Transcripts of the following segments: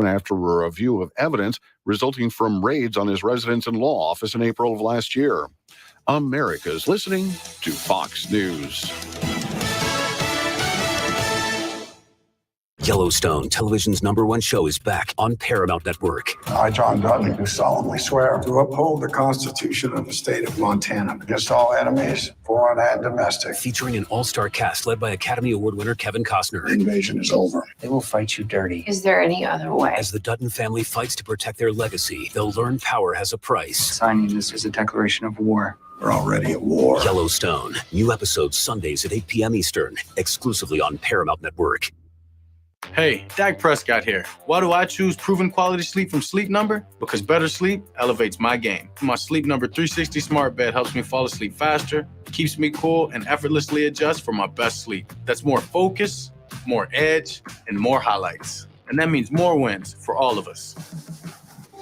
after a review of evidence resulting from raids on his residence and law office in April of last year. America's listening to Fox News. Yellowstone, television's #1 show, is back on Paramount Network. I, John Dudley, do solemnly swear to uphold the Constitution of the state of Montana against all enemies, foreign and domestic. Featuring an all-star cast led by Academy Award winner Kevin Costner. The invasion is over. They will fight you dirty. Is there any other way? As the Dutton family fights to protect their legacy, they'll learn power has a price. Signing this is a declaration of war. We're already at war. Yellowstone. New episodes Sundays at 8 p.m. Eastern, exclusively on Paramount Network. Hey, Dak Prescott here. Why do I choose proven quality sleep from Sleep Number? Because better sleep elevates my game. My Sleep Number 360 smart bed helps me fall asleep faster, keeps me cool, and effortlessly adjusts for my best sleep. That's more focus, more edge, and more highlights. And that means more wins for all of us.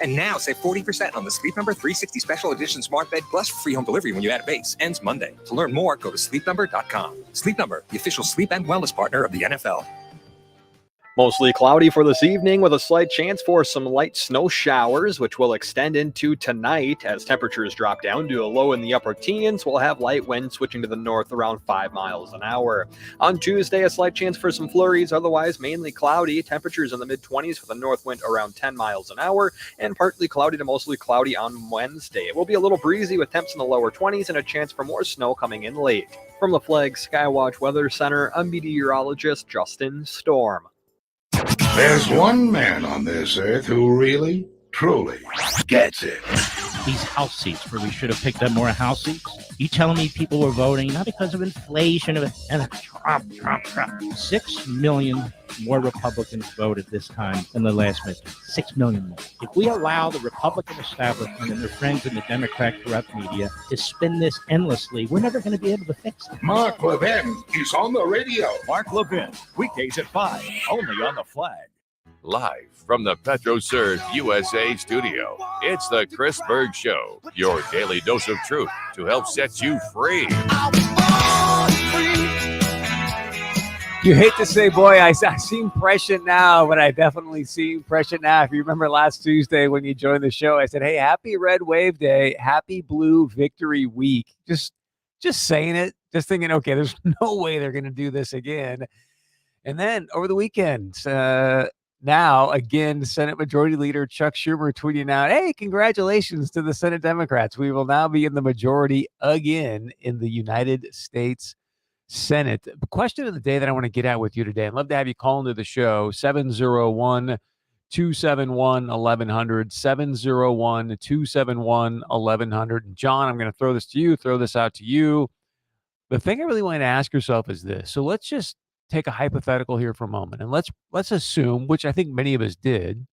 And now save 40% on the Sleep Number 360 Special Edition Smart Bed plus free home delivery when you add a base. Ends Monday. To learn more, go to sleepnumber.com. Sleep Number, the official sleep and wellness partner of the NFL. Mostly cloudy for this evening with a slight chance for some light snow showers, which will extend into tonight as temperatures drop down to a low in the upper teens. We'll have light winds switching to the north around 5 miles an hour. On Tuesday, a slight chance for some flurries, otherwise mainly cloudy. Temperatures in the mid-20s with a north wind around 10 miles an hour, and partly cloudy to mostly cloudy on Wednesday. It will be a little breezy with temps in the lower 20s and a chance for more snow coming in late. From the Flag Skywatch Weather Center, I'm meteorologist Justin Storm. There's one man on this earth who really, truly gets it. These House seats, where we should have picked up more House seats. You telling me people were voting not because of inflation and Trump. 6 million more Republicans voted this time than the last midterm. 6 million more. If we allow the Republican establishment and their friends in the Democrat corrupt media to spin this endlessly, we're never going to be able to fix it. Mark Levin is on the radio. Mark Levin, weekdays at 5, only on the Flag. Live from the PetroSurge USA studio, it's the Chris Berg Show, your daily dose of truth to help set you free. You hate to say, boy, I seem prescient now, but I definitely seem prescient now. If you remember last Tuesday when you joined the show, I said, hey, happy Red Wave Day, happy Blue Victory Week. Just saying it, just thinking, okay, there's no way they're going to do this again. And then over the weekend, now, again, Senate Majority Leader Chuck Schumer tweeting out, hey, congratulations to the Senate Democrats. We will now be in the majority again in the United States Senate. The question of the day that I want to get at with you today, I'd love to have you call into the show, 701-271-1100, 701-271-1100. John, I'm going to throw this out to you. The thing I really want to ask yourself is this. So let's just take a hypothetical here for a moment, and let's assume, which I think many of us did,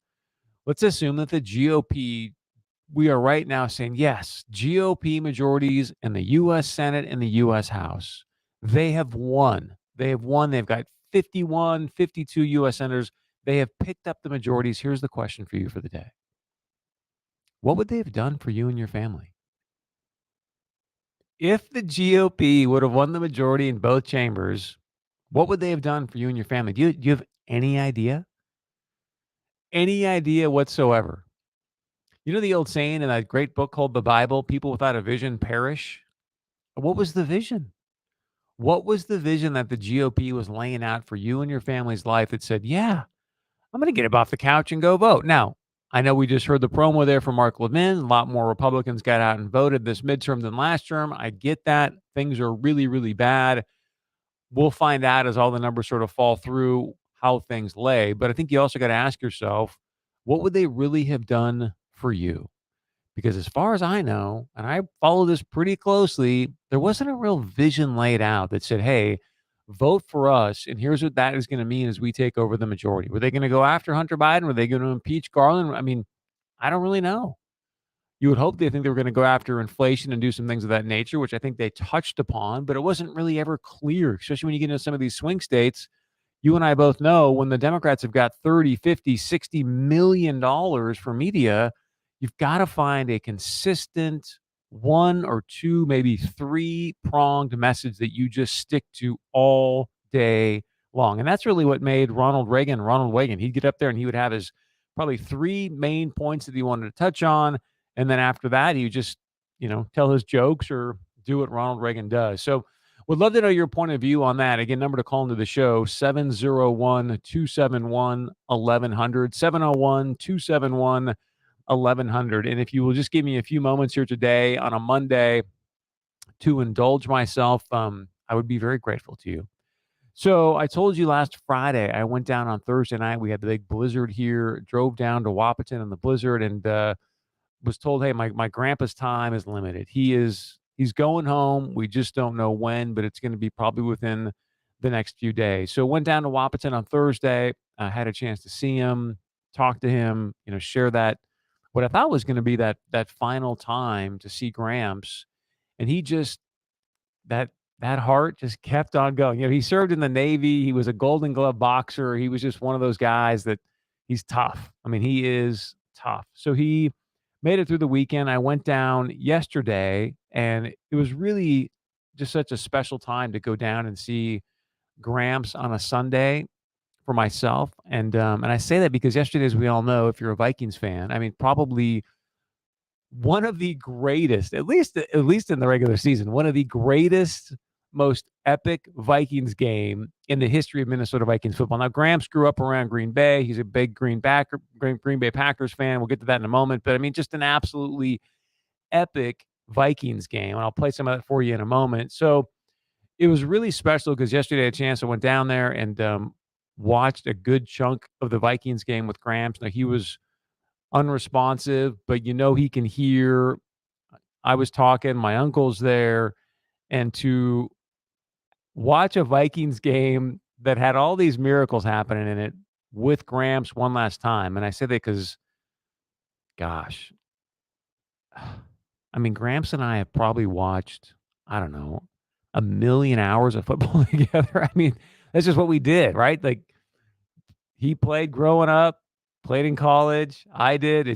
let's assume that the GOP, we are right now saying, yes, GOP majorities in the U.S. Senate and the U.S. House, they have won. They've got 51, 52 U.S. senators. They have picked up the majorities. Here's the question for you for the day. What would they have done for you and your family? If the GOP would have won the majority in both chambers, what would they have done for you and your family? Do you have any idea? Any idea whatsoever? You know the old saying in that great book called the Bible, people without a vision perish? What was the vision? What was the vision that the GOP was laying out for you and your family's life that said, yeah, I'm going to get up off the couch and go vote? Now, I know we just heard the promo there from Mark Levin. A lot more Republicans got out and voted this midterm than last term. I get that. Things are really, really bad. We'll find out as all the numbers sort of fall through how things lay. But I think you also got to ask yourself, what would they really have done for you? Because as far as I know, and I follow this pretty closely, there wasn't a real vision laid out that said, hey, vote for us, and here's what that is going to mean as we take over the majority. Were they going to go after Hunter Biden? Were they going to impeach Garland? I mean, I don't really know. You would hope they think they were going to go after inflation and do some things of that nature, which I think they touched upon, but it wasn't really ever clear, especially when you get into some of these swing states. You and I both know when the Democrats have got $30, $50, $60 million for media, you've got to find a consistent one or two, maybe three-pronged message that you just stick to all day long. And that's really what made Ronald Reagan. He'd get up there and he would have his probably 3 main points that he wanted to touch on. And then after that, he would just, tell his jokes or do what Ronald Reagan does. So would love to know your point of view on that. Again, number to call into the show, 701-271-1100, 701-271-1100. And if you will just give me a few moments here today on a Monday to indulge myself, I would be very grateful to you. So I told you last Friday, I went down on Thursday night. We had the big blizzard here, drove down to Wapaton in the blizzard, and was told, hey, my grandpa's time is limited. He's going home. We just don't know when, but it's going to be probably within the next few days. So went down to Wapaton on Thursday. I had a chance to see him, talk to him, share that, what I thought was going to be that final time to see Gramps. And he just, that heart just kept on going. He served in the Navy. He was a Golden Glove boxer. He was just one of those guys that he's tough. I mean, he is tough. So he made it through the weekend. I went down yesterday, and it was really just such a special time to go down and see Gramps on a Sunday for myself. And I say that because yesterday, as we all know, if you're a Vikings fan, I mean, probably one of the greatest, at least in the regular season, one of the greatest, most epic Vikings game in the history of Minnesota Vikings football. Now, Gramps grew up around Green Bay. He's a big Green Bay Packers fan. We'll get to that in a moment. But I mean, just an absolutely epic Vikings game. And I'll play some of that for you in a moment. So it was really special because yesterday I had a chance. I went down there and watched a good chunk of the Vikings game with Gramps. Now, he was unresponsive, but he can hear. I was talking, my uncle's there, and to watch a Vikings game that had all these miracles happening in it with Gramps one last time. And I say that because, gosh, I mean, Gramps and I have probably watched, I don't know, 1 million hours of football together. I mean, that's just what we did, right? Like, he played growing up, played in college. I did.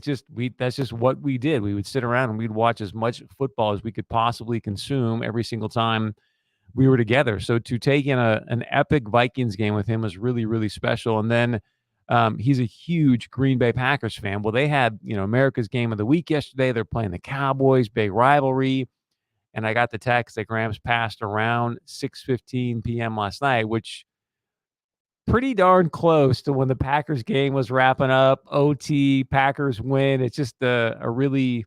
That's just what we did. We would sit around and we'd watch as much football as we could possibly consume every single time we were together. So to take in an epic Vikings game with him was really, really special. And then he's a huge Green Bay Packers fan. Well, they had, America's game of the week yesterday. They're playing the Cowboys, big rivalry. And I got the text that Gramps passed around 6:15 p.m. last night, which pretty darn close to when the Packers game was wrapping up. OT, Packers win. It's just a really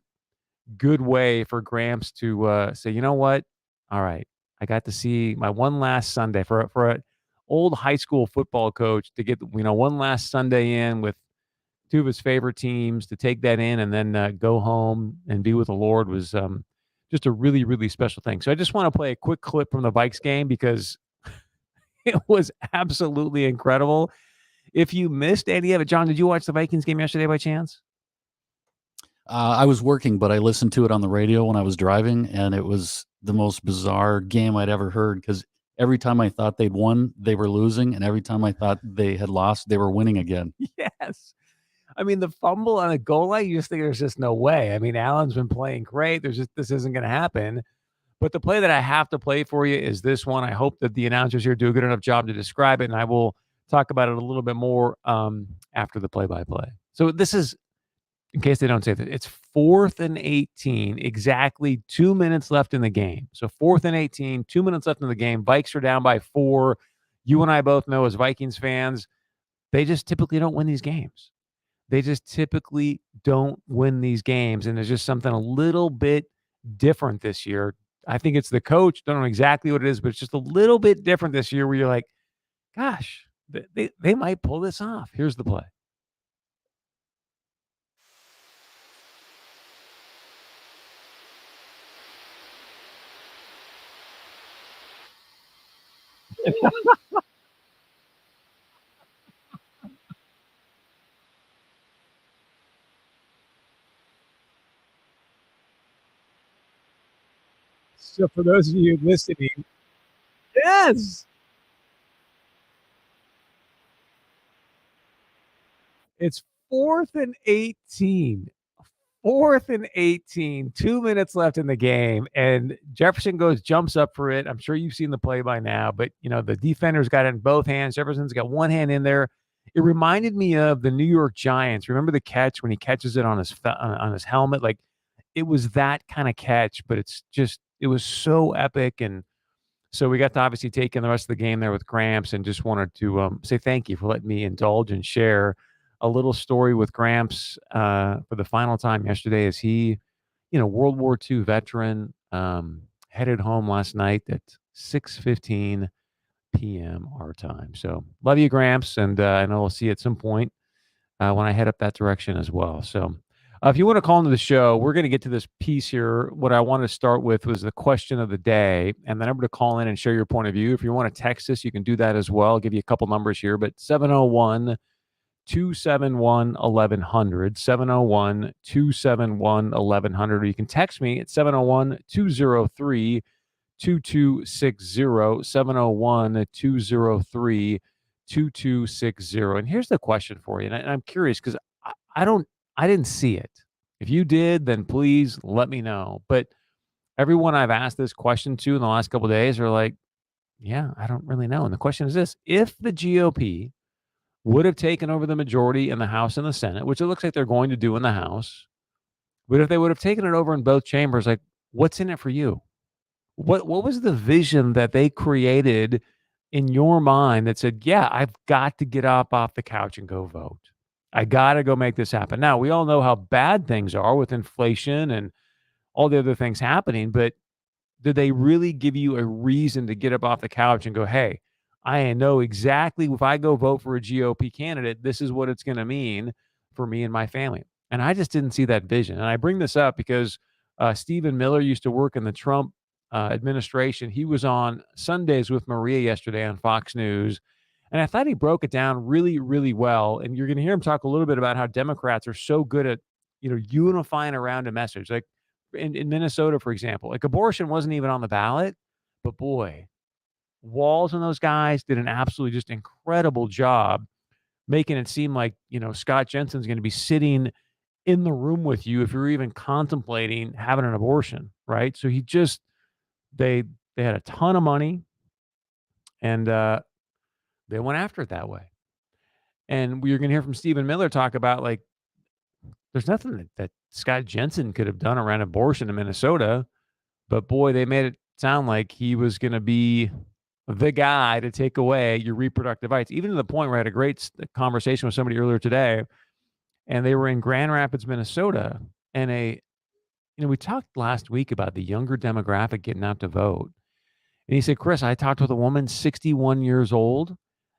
good way for Gramps to say, you know what? All right, I got to see my one last Sunday for an old high school football coach to get one last Sunday in with two of his favorite teams, to take that in and then go home and be with the Lord was just a really, really special thing. So I just want to play a quick clip from the Vikes game because it was absolutely incredible. If you missed any of it, John, did you watch the Vikings game yesterday by chance? I was working, but I listened to it on the radio when I was driving, and it was the most bizarre game I'd ever heard because every time I thought they'd won, they were losing, and every time I thought they had lost, they were winning again. Yes. I mean, the fumble on a goal line, you just think there's just no way. I mean, Allen's been playing great. This isn't going to happen. But the play that I have to play for you is this one. I hope that the announcers here do a good enough job to describe it, and I will talk about it a little bit more after the play-by-play. So this is, in case they don't say that, it's 4th and 18, exactly 2 minutes left in the game. So 4th and 18, 2 minutes left in the game. Vikes are down by 4. You and I both know as Vikings fans, they just typically don't win these games. They just typically don't win these games, and there's just something a little bit different this year. I think it's the coach. Don't know exactly what it is, but it's just a little bit different this year where you're like, gosh, they might pull this off. Here's the play. So for those of you listening, yes, it's 4th and 18. 4th and 18, 2 minutes left in the game, and Jefferson jumps up for it. I'm sure you've seen the play by now, but the defender's got it in both hands. Jefferson's got one hand in there. It reminded me of the New York Giants. Remember the catch when he catches it on his helmet? Like, it was that kind of catch, but it was so epic. And so we got to obviously take in the rest of the game there with Gramps, and just wanted to say thank you for letting me indulge and share a little story with Gramps for the final time yesterday, as he, World War II veteran, headed home last night at 6:15 p.m. our time. So love you, Gramps, and I know we'll see you at some point when I head up that direction as well. So if you want to call into the show, we're going to get to this piece here. What I want to start with was the question of the day, and the number to call in and share your point of view. If you want to text us, you can do that as well. I'll give you a couple numbers here, but 701-271-1100, 701-271-1100, or you can text me at 701-203-2260, 701-203-2260. And here's the question for you, and I'm curious because I didn't see it. If you did, then please let me know. But everyone I've asked this question to in the last couple of days are like, yeah, I don't really know. And the question is this: if the GOP would have taken over the majority in the House and the Senate, which it looks like they're going to do in the House, but if they would have taken it over in both chambers, like, what's in it for you? What was the vision that they created in your mind that said, yeah, I've got to get up off the couch and go vote? I got to go make this happen. Now, we all know how bad things are with inflation and all the other things happening, but did they really give you a reason to get up off the couch and go, hey, I know exactly if I go vote for a GOP candidate, this is what it's going to mean for me and my family? And I just didn't see that vision. And I bring this up because Stephen Miller used to work in the Trump administration. He was on Sundays with Maria yesterday on Fox News, and I thought he broke it down really, really well. And you're going to hear him talk a little bit about how Democrats are so good at, unifying around a message. Like in Minnesota, for example, like abortion wasn't even on the ballot, but boy, Walz and those guys did an absolutely just incredible job making it seem like, Scott Jensen's going to be sitting in the room with you if you're even contemplating having an abortion, right? So they had a ton of money, and they went after it that way. And we're going to hear from Stephen Miller talk about, like, there's nothing that Scott Jensen could have done around abortion in Minnesota, but boy, they made it sound like he was going to be the guy to take away your reproductive rights, even to the point where I had a great conversation with somebody earlier today, and they were in Grand Rapids, Minnesota, and we talked last week about the younger demographic getting out to vote. And he said, Chris, I talked with a woman 61 years old,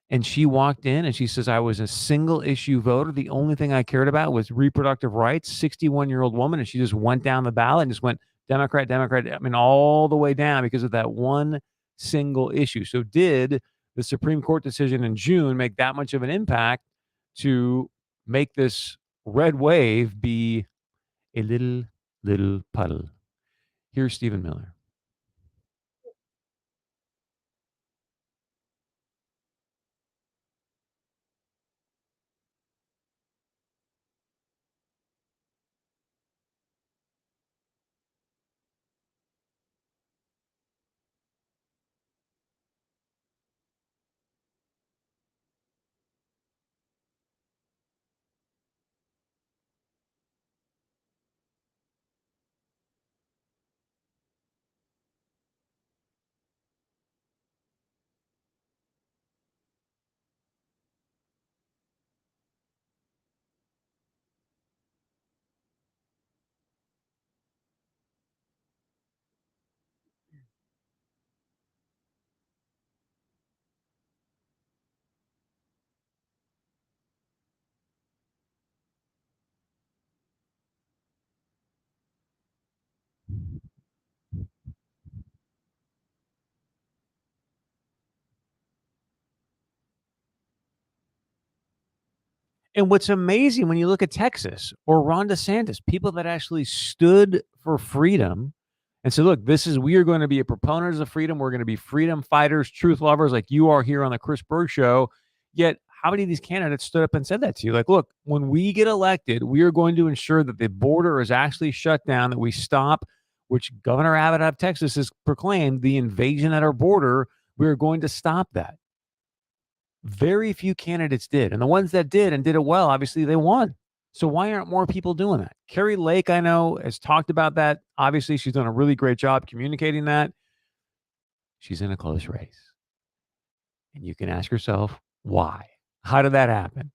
and she walked in and she says, I was a single issue voter. The only thing I cared about was reproductive rights, 61-year-old woman. And she just went down the ballot and just went Democrat, Democrat, all the way down because of that one single issue. So did the Supreme Court decision in June make that much of an impact to make this red wave be a little puddle? Here's Stephen Miller. And what's amazing when you look at Texas or Ron DeSantis, people that actually stood for freedom and said, look, we are going to be a proponents of freedom. We're going to be freedom fighters, truth lovers, like you are here on the Chris Berg Show. Yet, how many of these candidates stood up and said that to you? Like, look, when we get elected, we are going to ensure that the border is actually shut down, that we stop, which Governor Abbott of Texas has proclaimed, the invasion at our border. We are going to stop that. Very few candidates did. And the ones that did and did it well, obviously they won. So why aren't more people doing that? Carrie Lake, I know, has talked about that. Obviously, she's done a really great job communicating that. She's in a close race. And you can ask yourself, why? How did that happen?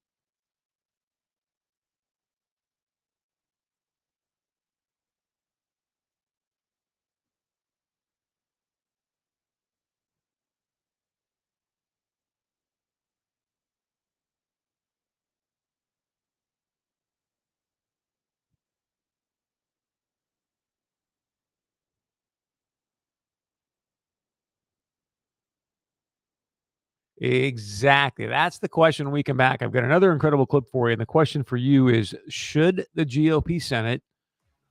Exactly. That's the question when we come back. I've got another incredible clip for you. And the question for you is, should the GOP Senate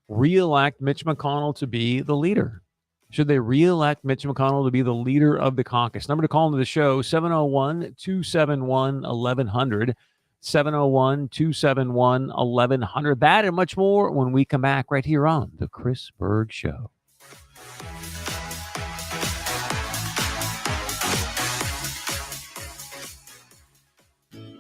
reelect Mitch McConnell to be the leader? Should they reelect Mitch McConnell to be the leader of the caucus? Number to call into the show, 701-271-1100. 701-271-1100. That and much more when we come back right here on The Chris Berg Show.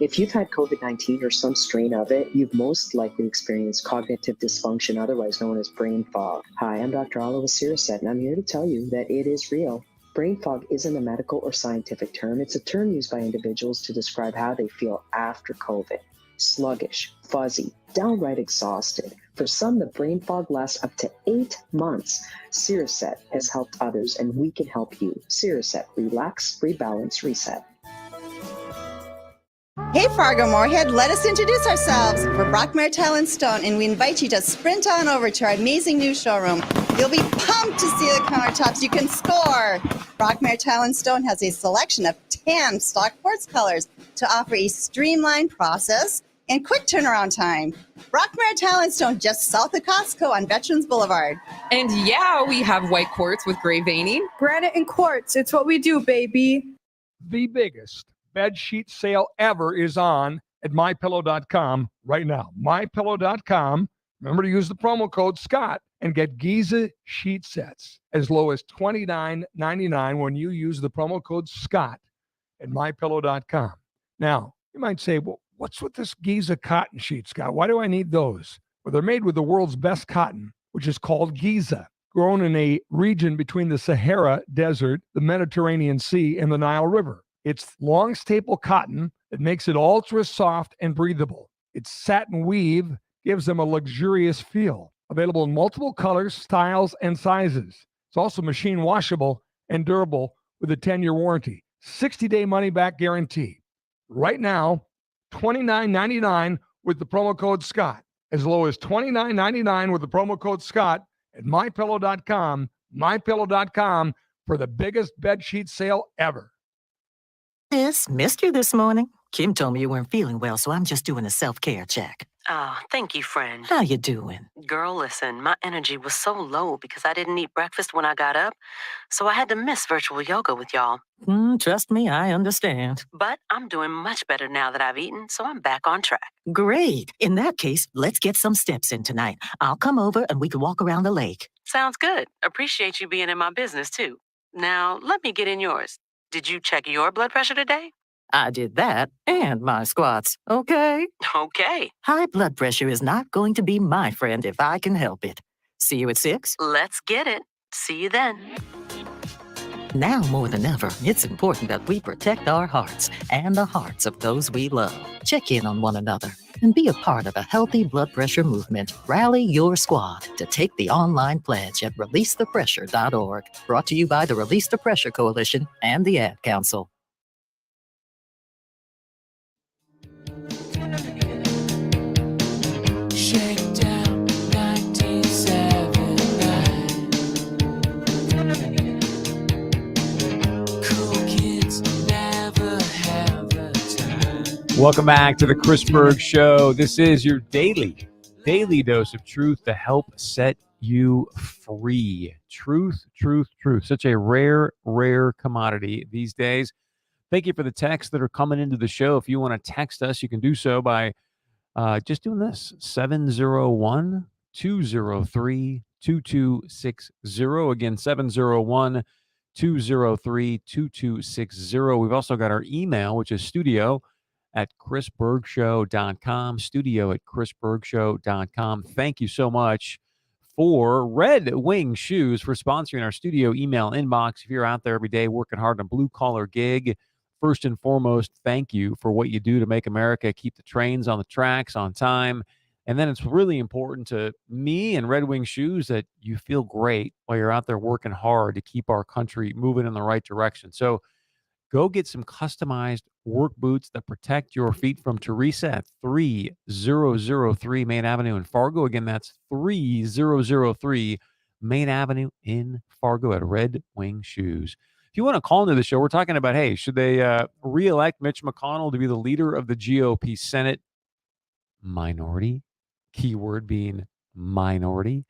If you've had COVID-19 or some strain of it, you've most likely experienced cognitive dysfunction, otherwise known as brain fog. Hi, I'm Dr. Oliver Siriset, and I'm here to tell you that it is real. Brain fog isn't a medical or scientific term. It's a term used by individuals to describe how they feel after COVID. Sluggish, fuzzy, downright exhausted. For some, the brain fog lasts up to 8 months. Siriset has helped others, and we can help you. Siriset, relax, rebalance, reset. Hey Fargo Moorhead, let us introduce ourselves. We're Brockmere Talent Stone, and we invite you to sprint on over to our amazing new showroom. You'll be pumped to see the countertops you can score. Brockmere Talent Stone has a selection of 10 stock quartz colors to offer a streamlined process and quick turnaround time. Brockmere Talent Stone, just south of Costco on Veterans Boulevard. And yeah, we have white quartz with gray veining. Granite and quartz, it's what we do, baby. The biggest bed sheet sale ever is on at mypillow.com right now. mypillow.com. Remember to use the promo code Scott and get Giza sheet sets as low as $29.99 when you use the promo code Scott at mypillow.com. Now, you might say, well, what's with this Giza cotton sheet, Scott? Why do I need those? Well, they're made with the world's best cotton, which is called Giza, grown in a region between the Sahara Desert, the Mediterranean Sea, and the Nile River. It's long staple cotton that makes it ultra soft and breathable. Its satin weave gives them a luxurious feel. Available in multiple colors, styles, and sizes. It's also machine washable and durable with a 10-year warranty. 60-day money-back guarantee. Right now, $29.99 with the promo code Scott. As low as $29.99 with the promo code Scott at mypillow.com. mypillow.com for the biggest bedsheet sale ever. Missed you this morning. Kim told me you weren't feeling well, so I'm just doing a self-care check. Oh, thank you, friend. How you doing? Girl, listen, my energy was so low because I didn't eat breakfast when I got up, so I had to miss virtual yoga with y'all. Trust me, I understand. But I'm doing much better now that I've eaten, so I'm back on track. Great. In that case, let's get some steps in tonight. I'll come over and we can walk around the lake. Sounds good. Appreciate you being in my business, too. Now, let me get in yours. Did you check your blood pressure today? I did that and my squats, okay? Okay. High blood pressure is not going to be my friend if I can help it. See you at 6? Let's get it. See you then. Now more than ever, it's important that we protect our hearts and the hearts of those we love. Check in on one another and be a part of a healthy blood pressure movement. Rally your squad to take the online pledge at releasethepressure.org. Brought to you by the Release the Pressure Coalition and the Ad Council. Shakedown 1979. Cool kids never have a time. Welcome back to the Chris Berg Show. This is your daily dose of truth to help set you free. Truth. Such a rare commodity these days. Thank you for the texts that are coming into the show. If you want to text us, you can do so by just doing this, 701-203-2260. Again, 701-203-2260. 203-2260. We've also got our email, which is studio@chrisbergshow.com, studio@chrisbergshow.com. Thank you so much for Red Wing Shoes for sponsoring our studio email inbox. If you're out there every day working hard on a blue-collar gig, first and foremost, thank you for what you do to make America keep the trains on the tracks on time. And then it's really important to me and Red Wing Shoes that you feel great while you're out there working hard to keep our country moving in the right direction. So go get some customized work boots that protect your feet from Teresa at 3003 Main Avenue in Fargo. Again, that's 3003 Main Avenue in Fargo at Red Wing Shoes. If you want to call into the show, we're talking about, hey, should they re-elect Mitch McConnell to be the leader of the GOP Senate minority? Keyword being minority.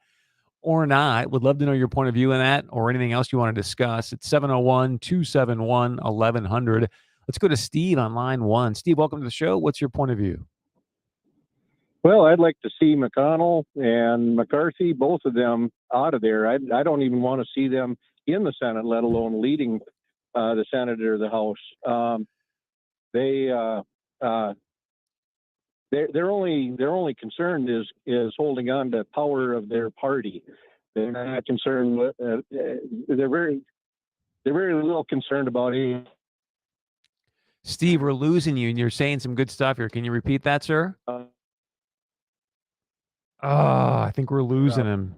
Or not. Would love to know your point of view on that or anything else you want to discuss. It's 701-271-1100. Let's go to Steve on line 1. Steve, welcome to the show. What's your point of view? Well, I'd like to see McConnell and McCarthy, both of them, out of there. I don't even want to see them in the Senate, let alone leading the Senate or the House. Their only concern is holding on to power of their party. They're not concerned with. They're very little concerned about it. Steve, we're losing you, and you're saying some good stuff here. Can you repeat that, sir? I think we're losing him.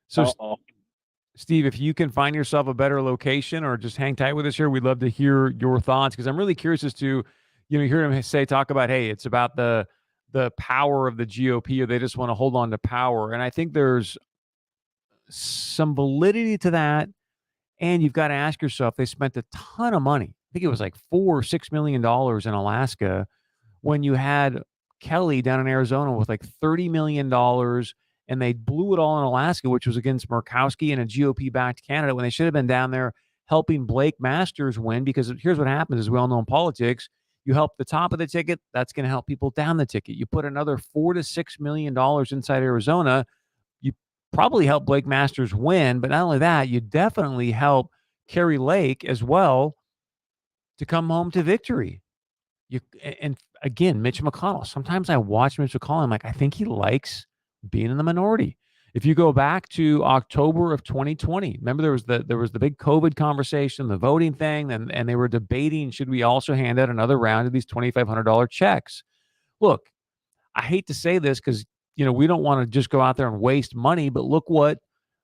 So, Steve, if you can find yourself a better location or just hang tight with us here, we'd love to hear your thoughts, because I'm really curious as to, you hear him talk about, hey, it's about the power of the GOP, or they just want to hold on to power. And I think there's some validity to that. And you've got to ask yourself, they spent a ton of money. I think it was like $4 or $6 million in Alaska, when you had Kelly down in Arizona with like $30 million, and they blew it all in Alaska, which was against Murkowski and a GOP-backed candidate, when they should have been down there helping Blake Masters win. Because here's what happens, as we all know in politics, you help the top of the ticket, that's going to help people down the ticket. You put another $4 to $6 million inside Arizona, you probably help Blake Masters win. But not only that, you definitely help Kerry Lake as well to come home to victory. And again, Mitch McConnell. Sometimes I watch Mitch McConnell, I'm like, I think he likes being in the minority. If you go back to October of 2020, remember there was the big COVID conversation, the voting thing, and they were debating, should we also hand out another round of these $2,500 checks? Look, I hate to say this because, we don't want to just go out there and waste money, but look what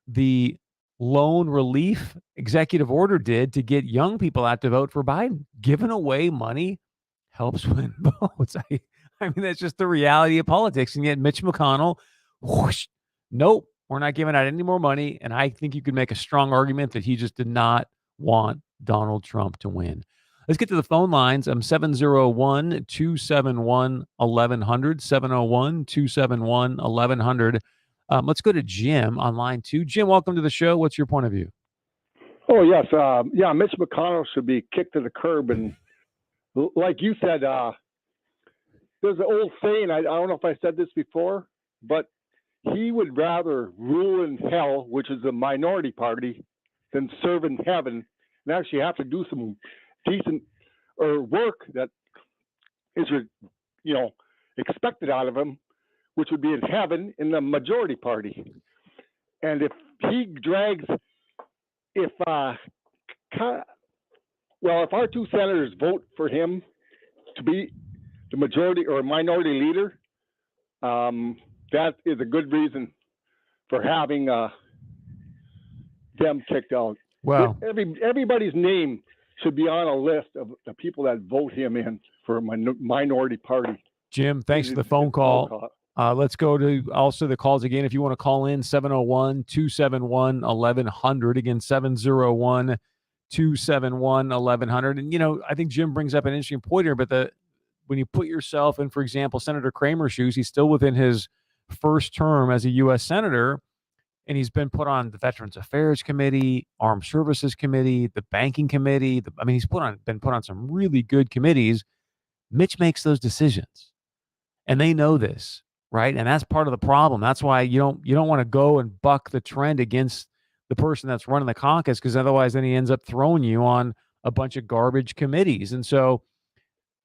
the loan relief executive order did to get young people out to vote for Biden. Giving away money helps win votes. I mean, that's just the reality of politics. And yet Mitch McConnell, whoosh, nope, we're not giving out any more money. And I think you could make a strong argument that he just did not want Donald Trump to win. Let's get to the phone lines. 701-271-1100, 701-271-1100. Let's go to Jim on line 2. Jim, welcome to the show. What's your point of view? Oh, yes. Mitch McConnell should be kicked to the curb. And like you said, there's an old saying, I don't know if I said this before, but he would rather rule in hell, which is a minority party, than serve in heaven and actually have to do some decent work that is, expected out of him, which would be in heaven in the majority party. And if he drags, if our two senators vote for him to be the majority or minority leader, that is a good reason for having them kicked out. Well, everybody's name should be on a list of the people that vote him in for a minority party. Jim, thanks for the phone call. Let's go to also the calls again. If you want to call in, 701-271-1100. Again, 701-271-1100. And, I think Jim brings up an interesting point here, but when you put yourself in, for example, Senator Kramer's shoes, he's still within his first term as a U.S. Senator, and he's been put on the Veterans Affairs Committee, Armed Services Committee, the Banking Committee. He's been put on some really good committees. Mitch makes those decisions, and they know this, right? And that's part of the problem. That's why you don't want to go and buck the trend against the person that's running the caucus, because otherwise then he ends up throwing you on a bunch of garbage committees. And so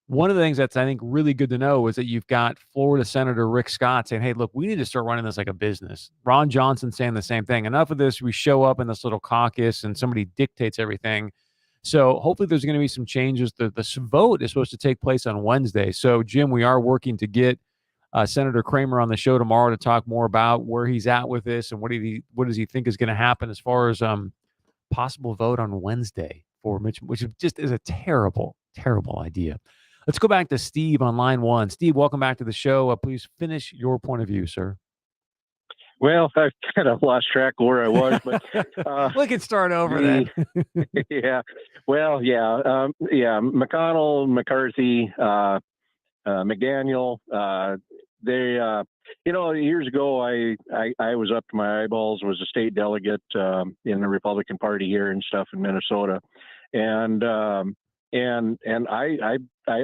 one of the things that's, I think, really good to know is that you've got Florida Senator Rick Scott saying, hey, look, we need to start running this like a business. Ron Johnson saying the same thing. Enough of this. We show up in this little caucus and somebody dictates everything. So hopefully there's going to be some changes. The vote is supposed to take place on Wednesday. So, Jim, we are working to get Senator Kramer on the show tomorrow to talk more about where he's at with this and what does he think is going to happen as far as possible vote on Wednesday for Mitch, which just is a terrible, terrible idea. Let's go back to Steve on line 1. Steve, welcome back to the show. Please finish your point of view, sir. Well, I kind of lost track of where I was, but we can start over then. Yeah. Well, yeah. McConnell, McCarthy, McDaniel, they, years ago, I was up to my eyeballs, was a state delegate in the Republican Party here and stuff in Minnesota. And I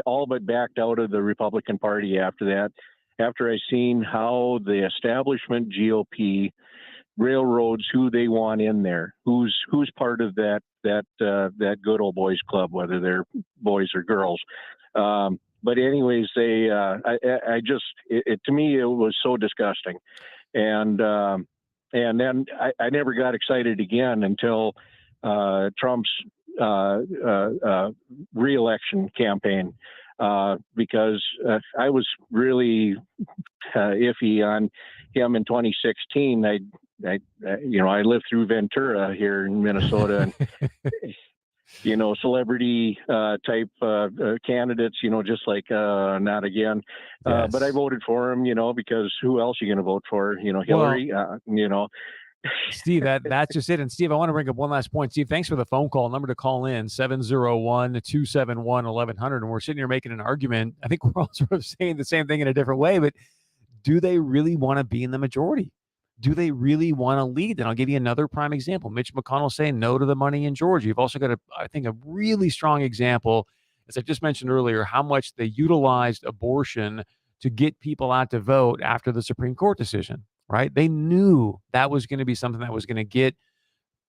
all but backed out of the Republican Party after that, after I seen how the establishment GOP railroads who they want in there, who's part of that good old boys club, whether they're boys or girls. But anyways, they to me it was so disgusting, and then I never got excited again until Trump's re-election campaign, because I was really iffy on him in 2016. I lived through Ventura here in Minnesota, and celebrity type candidates, just like not again. Yes. But I voted for him, because who else are you going to vote for? Hillary. Steve, that's just it. And Steve, I want to bring up one last point. Steve, thanks for the phone call. Number to call in, 701-271-1100. And we're sitting here making an argument. I think we're all sort of saying the same thing in a different way, but do they really want to be in the majority? Do they really want to lead? And I'll give you another prime example. Mitch McConnell saying no to the money in Georgia. You've also got, I think, a really strong example, as I just mentioned earlier, how much they utilized abortion to get people out to vote after the Supreme Court decision, right? They knew that was going to be something that was going to get,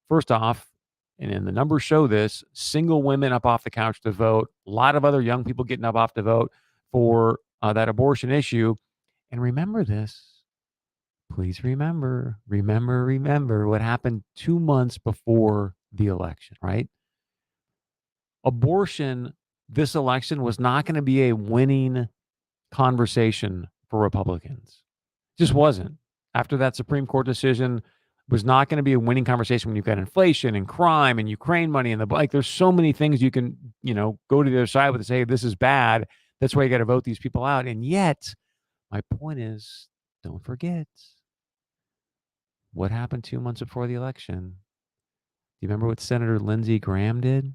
first off, and the numbers show this, single women up off the couch to vote, a lot of other young people getting up off to vote for that abortion issue. And remember this. Please remember what happened 2 months before the election, right? Abortion, this election was not going to be a winning conversation for Republicans. Just wasn't. After that Supreme Court decision, was not going to be a winning conversation when you've got inflation and crime and Ukraine money and there's so many things you can, go to the other side with and say, this is bad. That's why you got to vote these people out. And yet, my point is, don't forget what happened 2 months before the election. Do you remember what Senator Lindsey Graham did?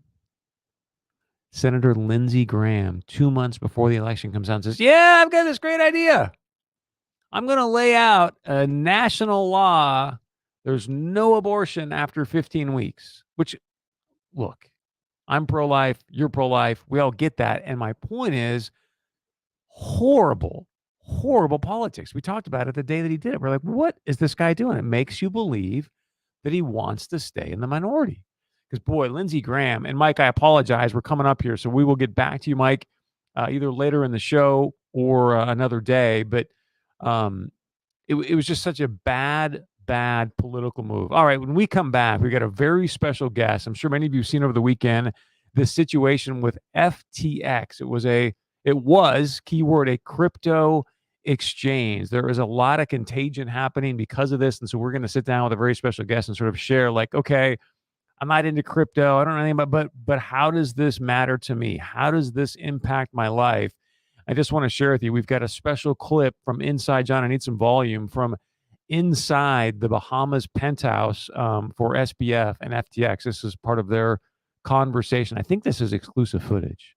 Senator Lindsey Graham, 2 months before the election, comes out and says, yeah, I've got this great idea. I'm going to lay out a national law. There's no abortion after 15 weeks, which, look, I'm pro-life, you're pro-life. We all get that. And my point is, horrible politics. We talked about it the day that he did it. We're like, what is this guy doing? It makes you believe that he wants to stay in the minority. Because, boy, Lindsey Graham, and Mike, I apologize. We're coming up here, so we will get back to you, Mike, either later in the show or another day. But it was just such a bad political move. All right, when we come back, we got a very special guest. I'm sure many of you have seen over the weekend this situation with FTX. It was, keyword, a crypto exchange. There is a lot of contagion happening because of this. And so we're going to sit down with a very special guest and sort of share, like, okay, I'm not into crypto. I don't know anything about, but how does this matter to me? How does this impact my life? I just want to share with you, we've got a special clip from inside, John, I need some volume, from inside the Bahamas penthouse for SBF and FTX. This is part of their conversation. I think this is exclusive footage.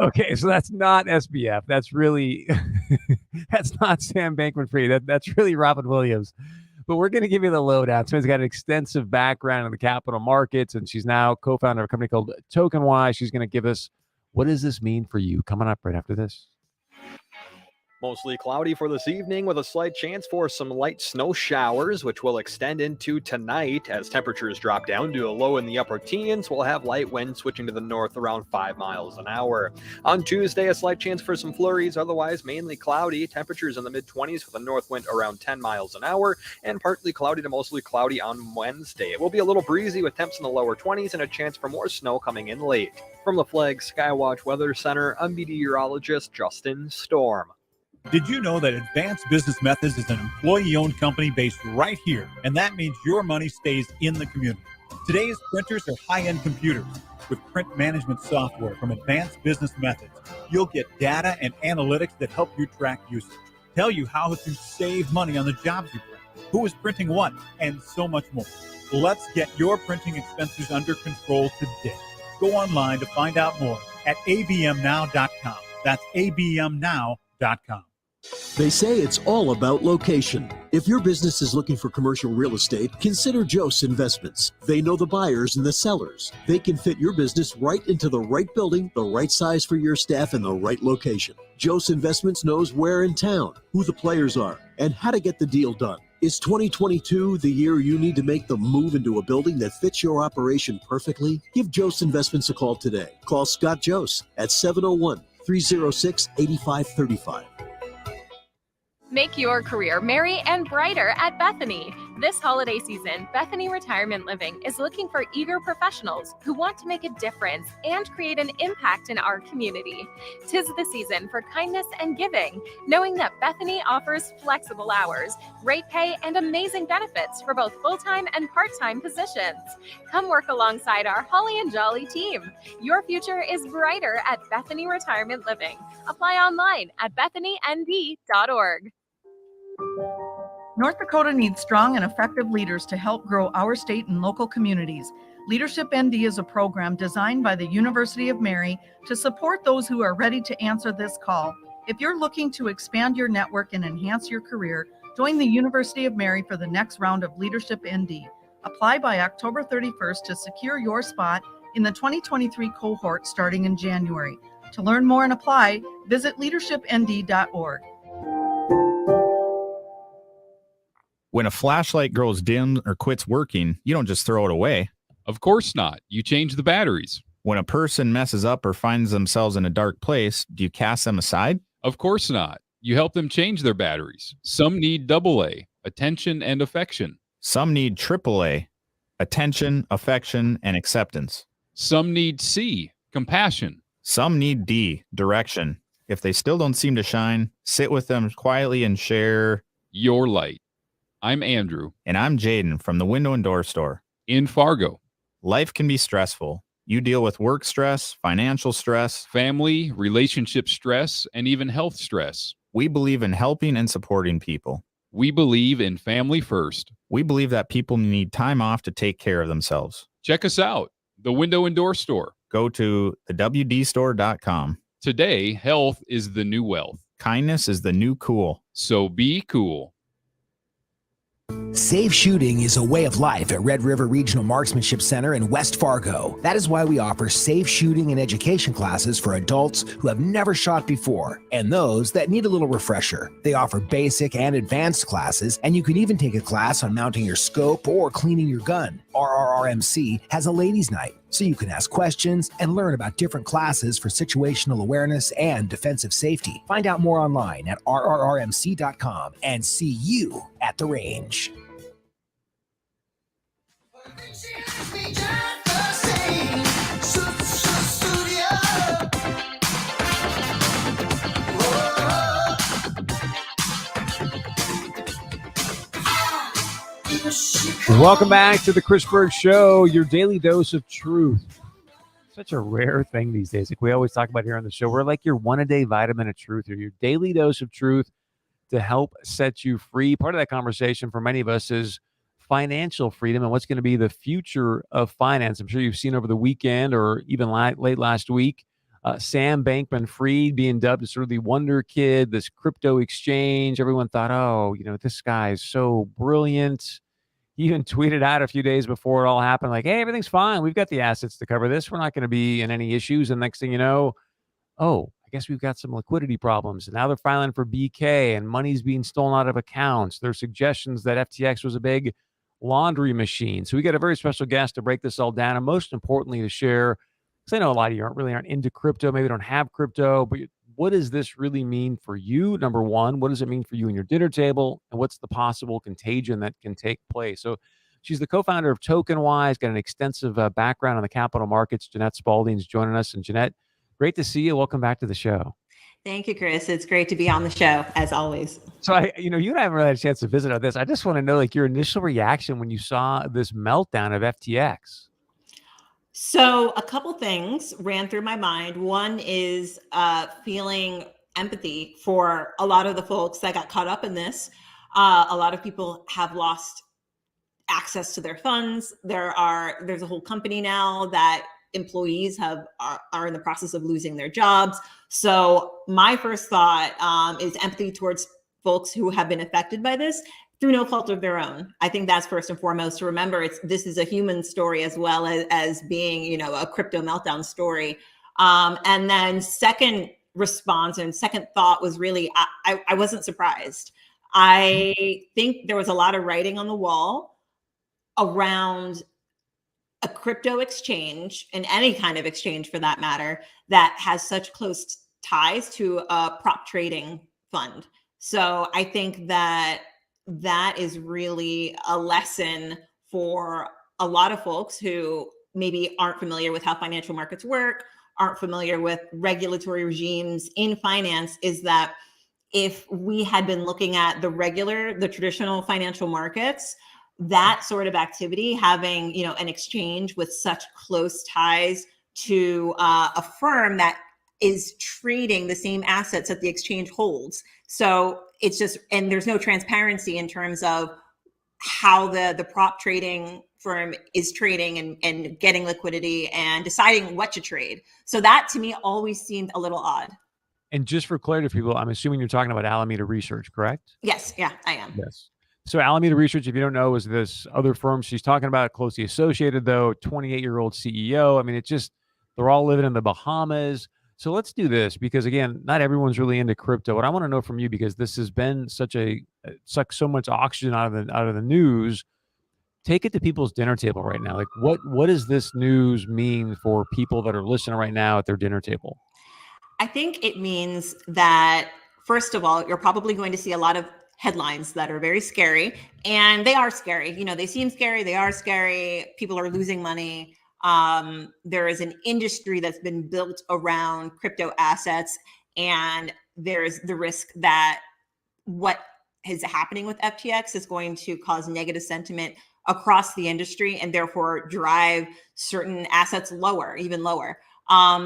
Okay, so that's not SBF. That's really that's not Sam Bankman-Fried. That's really Robin Williams. But we're going to give you the lowdown. Sam's got an extensive background in the capital markets, and she's now co-founder of a company called TokenWise. She's going to give us what does this mean for you? Coming up right after this. Mostly cloudy for this evening with a slight chance for some light snow showers, which will extend into tonight as temperatures drop down to a low in the upper teens. We'll have light winds switching to the north around 5 miles an hour. On Tuesday, a slight chance for some flurries, otherwise mainly cloudy. Temperatures in the mid-20s with a north wind around 10 miles an hour, and partly cloudy to mostly cloudy on Wednesday. It will be a little breezy with temps in the lower 20s and a chance for more snow coming in late. From the Flag Skywatch Weather Center, I'm meteorologist Justin Storm. Did you know that Advanced Business Methods is an employee-owned company based right here, and that means your money stays in the community? Today's printers are high-end computers. With print management software from Advanced Business Methods, you'll get data and analytics that help you track usage, tell you how to save money on the jobs you print, who is printing what, and so much more. Let's get your printing expenses under control today. Go online to find out more at abmnow.com. That's abmnow.com. They say it's all about location. If your business is looking for commercial real estate, consider Jose Investments. They know the buyers and the sellers. They can fit your business right into the right building, the right size for your staff, and the right location. Jose Investments knows where in town, who the players are, and how to get the deal done. Is 2022 the year you need to make the move into a building that fits your operation perfectly? Give Jose Investments a call today. Call Scott Jose at 701-306-8535. Make your career merry and brighter at Bethany. This holiday season, Bethany Retirement Living is looking for eager professionals who want to make a difference and create an impact in our community. 'Tis the season for kindness and giving, knowing that Bethany offers flexible hours, great pay, and amazing benefits for both full-time and part-time positions. Come work alongside our Holly and Jolly team. Your future is brighter at Bethany Retirement Living. Apply online at bethanynd.org. North Dakota needs strong and effective leaders to help grow our state and local communities. Leadership ND is a program designed by the University of Mary to support those who are ready to answer this call. If you're looking to expand your network and enhance your career, join the University of Mary for the next round of Leadership ND. Apply by October 31st to secure your spot in the 2023 cohort starting in January. To learn more and apply, visit leadershipnd.org. When a flashlight grows dim or quits working, you don't just throw it away. Of course not. You change the batteries. When a person messes up or finds themselves in a dark place, do you cast them aside? Of course not. You help them change their batteries. Some need AA, attention and affection. Some need AAA, attention, affection, and acceptance. Some need C, compassion. Some need D, direction. If they still don't seem to shine, sit with them quietly and share your light. I'm Andrew. And I'm Jaden from the Window and Door Store in Fargo. Life can be stressful. You deal with work stress, financial stress, family, relationship stress, and even health stress. We believe in helping and supporting people. We believe in family first. We believe that people need time off to take care of themselves. Check us out, the Window and Door Store. Go to thewdstore.com. Today, health is the new wealth. Kindness is the new cool. So be cool. Safe shooting is a way of life at Red River Regional Marksmanship Center in West Fargo. That is why we offer safe shooting and education classes for adults who have never shot before and those that need a little refresher. They offer basic and advanced classes, and you can even take a class on mounting your scope or cleaning your gun. RRRMC has a ladies' night, so you can ask questions and learn about different classes for situational awareness and defensive safety. Find out more online at rrrmc.com and see you at the range. Welcome back to the Chris Berg Show, your daily dose of truth. Such a rare thing these days. Like we always talk about here on the show, we're like your one-a-day vitamin of truth, or your daily dose of truth to help set you free. Part of that conversation for many of us is financial freedom and what's going to be the future of finance. I'm sure you've seen over the weekend or even late last week Sam Bankman-Fried being dubbed as sort of the wonder kid, this crypto exchange. Everyone thought, oh, this guy is so brilliant. He even tweeted out a few days before it all happened, like, hey, everything's fine. We've got the assets to cover this. We're not going to be in any issues. And next thing you know, oh, I guess we've got some liquidity problems. And now they're filing for BK and money's being stolen out of accounts. There's suggestions that FTX was a big laundry machine. So we got a very special guest to break this all down. And most importantly, to share, because I know a lot of you aren't into crypto, maybe don't have crypto, but what does this really mean for you? Number one, what does it mean for you and your dinner table? And what's the possible contagion that can take place? So she's the co-founder of TokenWise, got an extensive background on the capital markets. Jeanette Spaulding's joining us. And Jeanette, great to see you. Welcome back to the show. Thank you, Chris. It's great to be on the show, as always. So you and I haven't really had a chance to visit on this. I just want to know, your initial reaction when you saw this meltdown of FTX. So a couple things ran through my mind. One is feeling empathy for a lot of the folks that got caught up in this. A lot of people have lost access to their funds. There's a whole company now that employees are in the process of losing their jobs. So my first thought is empathy towards folks who have been affected by this through no fault of their own. I think that's first and foremost to remember. This is a human story as well as being, a crypto meltdown story. And then second response and second thought was really, I wasn't surprised. I think there was a lot of writing on the wall around a crypto exchange, and any kind of exchange for that matter, that has such close ties to a prop trading fund. So I think that is really a lesson for a lot of folks who maybe aren't familiar with how financial markets work, aren't familiar with regulatory regimes in finance, is that if we had been looking at the traditional financial markets, that sort of activity, having an exchange with such close ties to a firm that is trading the same assets that the exchange holds. So it's just, and there's no transparency in terms of how the prop trading firm is trading and getting liquidity and deciding what to trade. So that to me always seemed a little odd. And just for clarity for people, I'm assuming you're talking about Alameda Research, correct? Yes. Yeah, I am. Yes. So Alameda Research, if you don't know, is this other firm she's talking about, closely associated, though, 28-year-old CEO. I mean, they're all living in the Bahamas. So let's do this because, again, not everyone's really into crypto. What I want to know from you, because this has been sucked so much oxygen out of the news, take it to people's dinner table right now. Like, what does this news mean for people that are listening right now at their dinner table? I think it means that, first of all, you're probably going to see a lot of headlines that are very scary, and they are scary. They seem scary. They are scary. People are losing money. There is an industry that's been built around crypto assets, and there's the risk that what is happening with FTX is going to cause negative sentiment across the industry and therefore drive certain assets lower, even lower.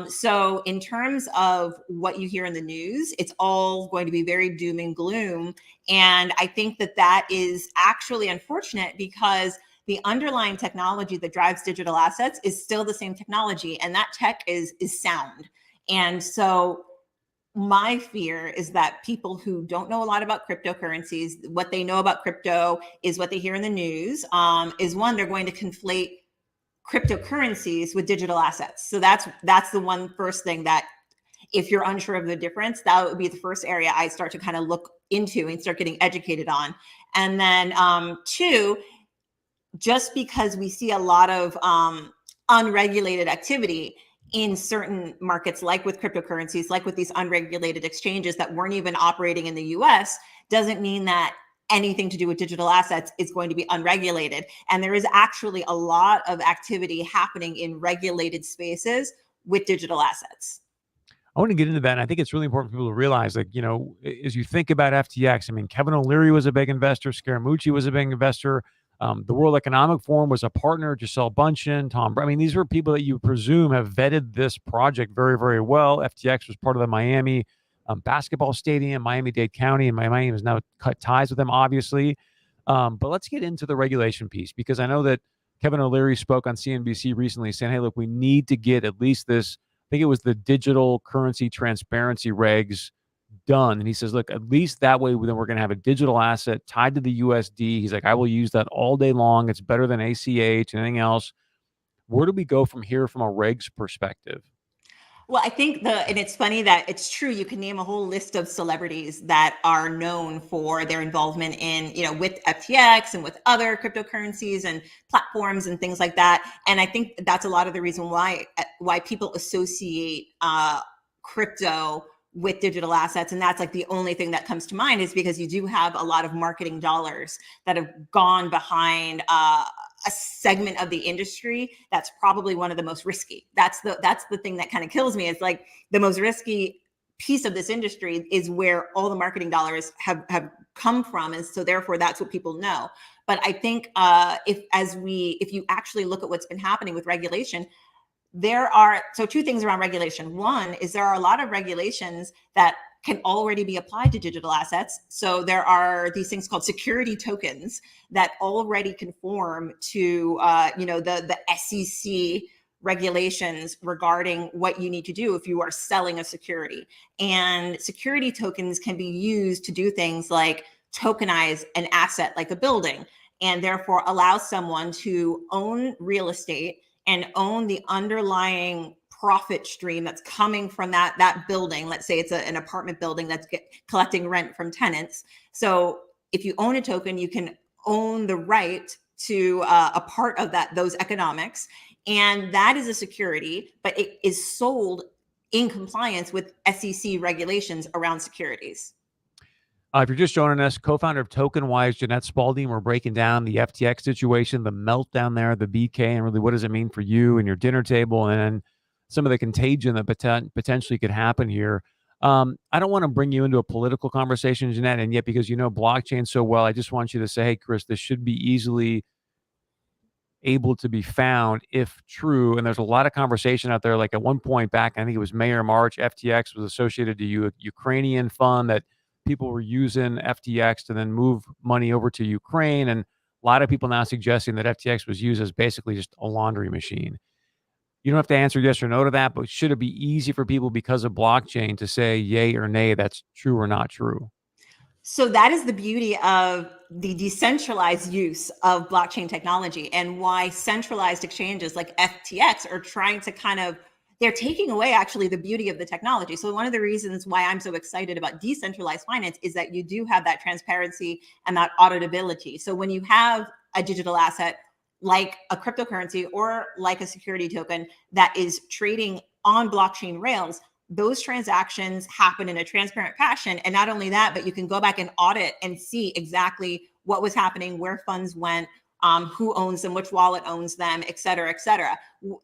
So in terms of what you hear in the news, it's all going to be very doom and gloom. And I think that is actually unfortunate because the underlying technology that drives digital assets is still the same technology, and that tech is sound. And so my fear is that people who don't know a lot about cryptocurrencies, what they know about crypto is what they hear in the news, is one, they're going to conflate cryptocurrencies with digital assets. So that's the one first thing that, if you're unsure of the difference, that would be the first area I start to kind of look into and start getting educated on. And then two, just because we see a lot of unregulated activity in certain markets, like with cryptocurrencies, like with these unregulated exchanges that weren't even operating in the US, doesn't mean that anything to do with digital assets is going to be unregulated. And there is actually a lot of activity happening in regulated spaces with digital assets. I want to get into that. And I think it's really important for people to realize, as you think about FTX, I mean, Kevin O'Leary was a big investor. Scaramucci was a big investor. The World Economic Forum was a partner. Gisele Bundchen, Tom. I mean, these were people that you presume have vetted this project very, very well. FTX was part of the Miami basketball stadium, Miami-Dade County, and Miami has now cut ties with them, obviously. But let's get into the regulation piece, because I know that Kevin O'Leary spoke on CNBC recently saying, hey, look, we need to get at least this think it was the digital currency transparency regs done. And he says, look, at least that way, then we're going to have a digital asset tied to the USD. He's like, I will use that all day long. It's better than ACH and anything else. Where do we go from here from a regs perspective? Well, I think and it's funny that it's true. You can name a whole list of celebrities that are known for their involvement in, with FTX and with other cryptocurrencies and platforms and things like that. And I think that's a lot of the reason why people associate crypto with digital assets. And that's like the only thing that comes to mind, is because you do have a lot of marketing dollars that have gone behind a segment of the industry that's probably one of the most risky. That's the thing that kind of kills me. It's like the most risky piece of this industry is where all the marketing dollars have come from. And so therefore that's what people know. But I think if you actually look at what's been happening with regulation, there are two things around regulation. One is there are a lot of regulations that can already be applied to digital assets. So there are these things called security tokens that already conform to the SEC regulations regarding what you need to do if you are selling a security. And security tokens can be used to do things like tokenize an asset like a building, and therefore allow someone to own real estate and own the underlying profit stream that's coming from that building. Let's say it's an apartment building that's collecting rent from tenants. So if you own a token, you can own the right to a part of those economics. And that is a security, but it is sold in compliance with SEC regulations around securities. If you're just joining us, co-founder of TokenWise, Jeanette Spalding, we're breaking down the FTX situation, the meltdown there, the BK, and really what does it mean for you and your dinner table, and then some of the contagion that potentially could happen here. I don't want to bring you into a political conversation, Jeanette, and yet because you know blockchain so well, I just want you to say, hey, Chris, this should be easily able to be found if true. And there's a lot of conversation out there. Like at one point back, I think it was May or March, FTX was associated to a Ukrainian fund that people were using FTX to then move money over to Ukraine. And a lot of people now suggesting that FTX was used as basically just a laundry machine. You don't have to answer yes or no to that, but should it be easy for people because of blockchain to say yay or nay, that's true or not true? So that is the beauty of the decentralized use of blockchain technology, and why centralized exchanges like FTX are trying to they're taking away actually the beauty of the technology. So one of the reasons why I'm so excited about decentralized finance is that you do have that transparency and that auditability. So when you have a digital asset like a cryptocurrency or like a security token that is trading on blockchain rails, those transactions happen in a transparent fashion. And not only that, but you can go back and audit and see exactly what was happening, where funds went, who owns them, which wallet owns them, et cetera, et cetera.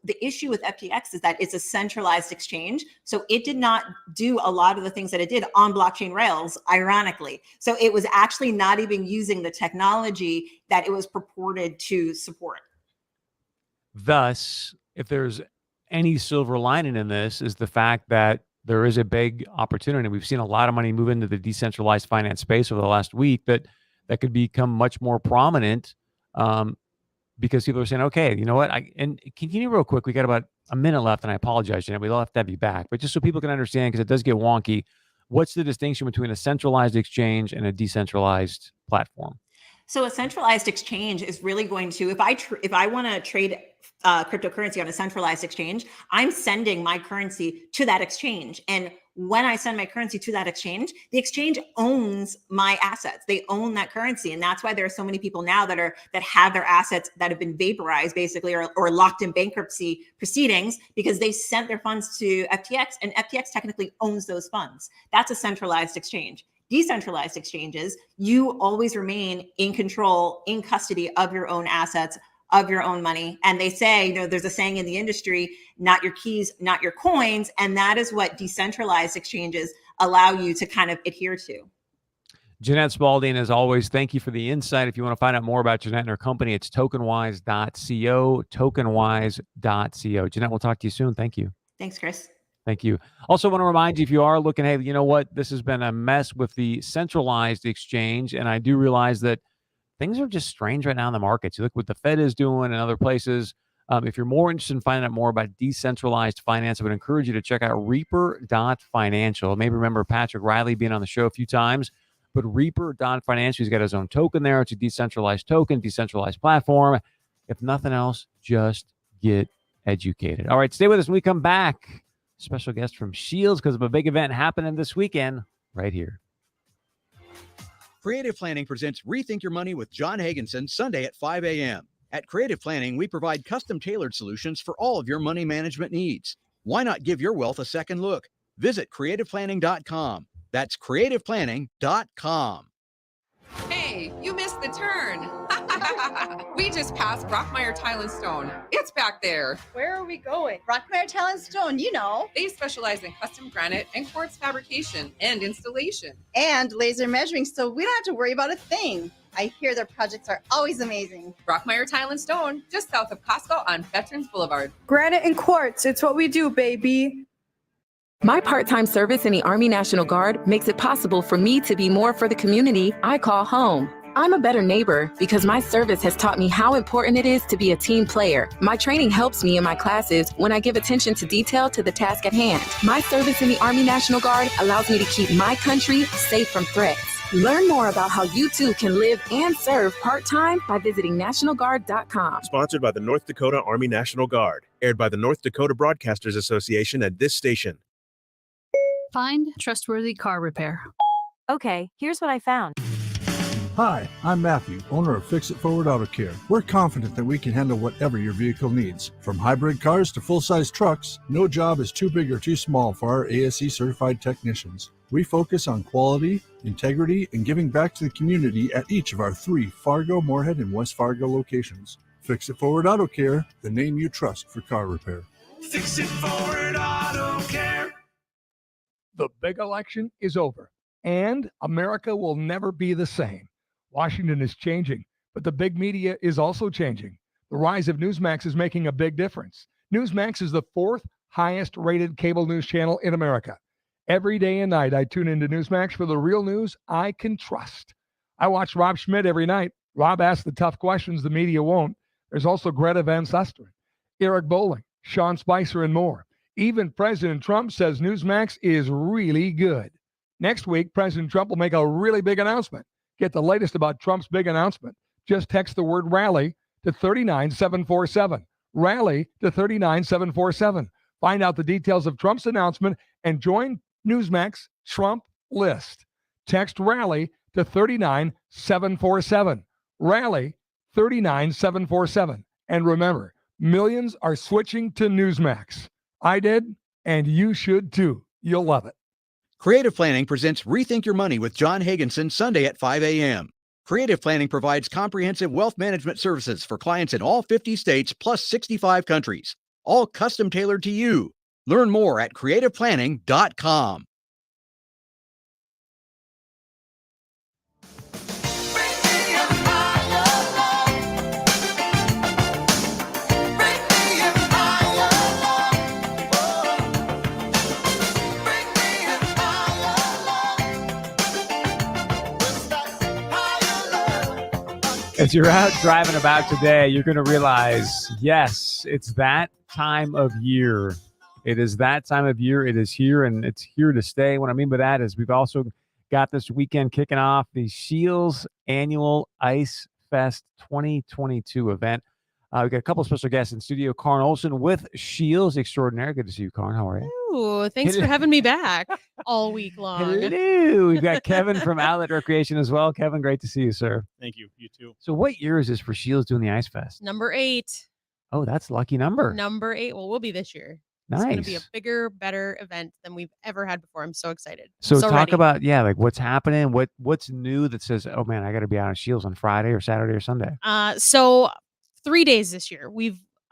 The issue with FTX is that it's a centralized exchange. So it did not do a lot of the things that it did on blockchain rails, ironically. So it was actually not even using the technology that it was purported to support. Thus, if there's any silver lining in this, is the fact that there is a big opportunity. We've seen a lot of money move into the decentralized finance space over the last week that could become much more prominent because people are saying, okay, you know what? And continue real quick. We got about a minute left, and I apologize, Jeanette. We'll have to have you back. But just so people can understand, because it does get wonky, what's the distinction between a centralized exchange and a decentralized platform? So a centralized exchange is really going to, if I want to trade cryptocurrency on a centralized exchange, I'm sending my currency to that exchange. And when I send my currency to that exchange, the exchange owns my assets. They own that currency. And that's why there are so many people now that have their assets that have been vaporized basically, or locked in bankruptcy proceedings because they sent their funds to FTX, and FTX technically owns those funds. That's a centralized exchange. Decentralized exchanges, you always remain in control, in custody of your own assets, of your own money. And they say, there's a saying in the industry, not your keys, not your coins. And that is what decentralized exchanges allow you to kind of adhere to. Jeanette Spalding, as always, thank you for the insight. If you want to find out more about Jeanette and her company, it's tokenwise.co, tokenwise.co. Jeanette, we'll talk to you soon. Thank you. Thanks, Chris. Thank you. Also want to remind you, if you are looking, hey, you know what? This has been a mess with the centralized exchange. And I do realize that things are just strange right now in the markets. You look what the Fed is doing and other places. If you're more interested in finding out more about decentralized finance, I would encourage you to check out Reaper.financial. Maybe remember Patrick Riley being on the show a few times, but Reaper.financial, he's got his own token there. It's a decentralized token, decentralized platform. If nothing else, just get educated. All right, stay with us when we come back. Special guest from Shields because of a big event happening this weekend right here. Creative Planning presents Rethink Your Money with John Hagenson, Sunday at 5 a.m. At Creative Planning, we provide custom-tailored solutions for all of your money management needs. Why not give your wealth a second look? Visit creativeplanning.com. That's creativeplanning.com. Hey, you missed the turn. We just passed Brockmeyer Tile and Stone. It's back there. Where are we going? Brockmeyer Tile and Stone, you know. They specialize in custom granite and quartz fabrication and installation. And laser measuring, so we don't have to worry about a thing. I hear their projects are always amazing. Brockmeyer Tile and Stone, just south of Costco on Veterans Boulevard. Granite and quartz, it's what we do, baby. My part-time service in the Army National Guard makes it possible for me to be more for the community I call home. I'm a better neighbor because my service has taught me how important it is to be a team player. My training helps me in my classes when I give attention to detail to the task at hand. My service in the Army National Guard allows me to keep my country safe from threats. Learn more about how you too can live and serve part-time by visiting NationalGuard.com. Sponsored by the North Dakota Army National Guard. Aired by the North Dakota Broadcasters Association at this station. Find trustworthy car repair. Okay, here's what I found. Hi, I'm Matthew, owner of Fix It Forward Auto Care. We're confident that we can handle whatever your vehicle needs. From hybrid cars to full-size trucks, no job is too big or too small for our ASE certified technicians. We focus on quality, integrity, and giving back to the community at each of our 3 Fargo, Moorhead, and West Fargo locations. Fix It Forward Auto Care, the name you trust for car repair. Fix It Forward Auto Care. The big election is over, and America will never be the same. Washington is changing, but the big media is also changing. The rise of Newsmax is making a big difference. Newsmax is the 4th highest rated cable news channel in America. Every day and night, I tune into Newsmax for the real news I can trust. I watch Rob Schmidt every night. Rob asks the tough questions the media won't. There's also Greta Van Susteren, Eric Bolling, Sean Spicer, and more. Even President Trump says Newsmax is really good. Next week, President Trump will make a really big announcement. Get the latest about Trump's big announcement. Just text the word rally to 39747. Rally to 39747. Find out the details of Trump's announcement and join Newsmax Trump list. Text rally to 39747. Rally 39747. And remember, millions are switching to Newsmax. I did, and you should too. You'll love it. Creative Planning presents Rethink Your Money with John Hagenson, Sunday at 5 a.m. Creative Planning provides comprehensive wealth management services for clients in all 50 states plus 65 countries, all custom tailored to you. Learn more at creativeplanning.com. As you're out driving about today, you're going to realize, yes, it's that time of year. It is that time of year. It is here, and it's here to stay. What I mean by that is we've also got this weekend kicking off the Shields Annual Ice Fest 2022 event. We've got a couple of special guests in studio. Karn Olson with Shields Extraordinaire. Good to see you, Karn. How are you? Ooh, thanks for having me back all week long. Hello. We've got Kevin from Outlet Recreation as well. Kevin, great to see you, sir. Thank you. You too. So what year is this for Shields doing the Ice Fest? Number 8. Oh, that's a lucky number. Number 8. Well, we'll be this year. Nice. It's going to be a bigger, better event than we've ever had before. I'm so excited. So talk ready. about, like what's happening, what's new that says, oh man, I got to be out on Shields on Friday or Saturday or Sunday. So 3 days this year.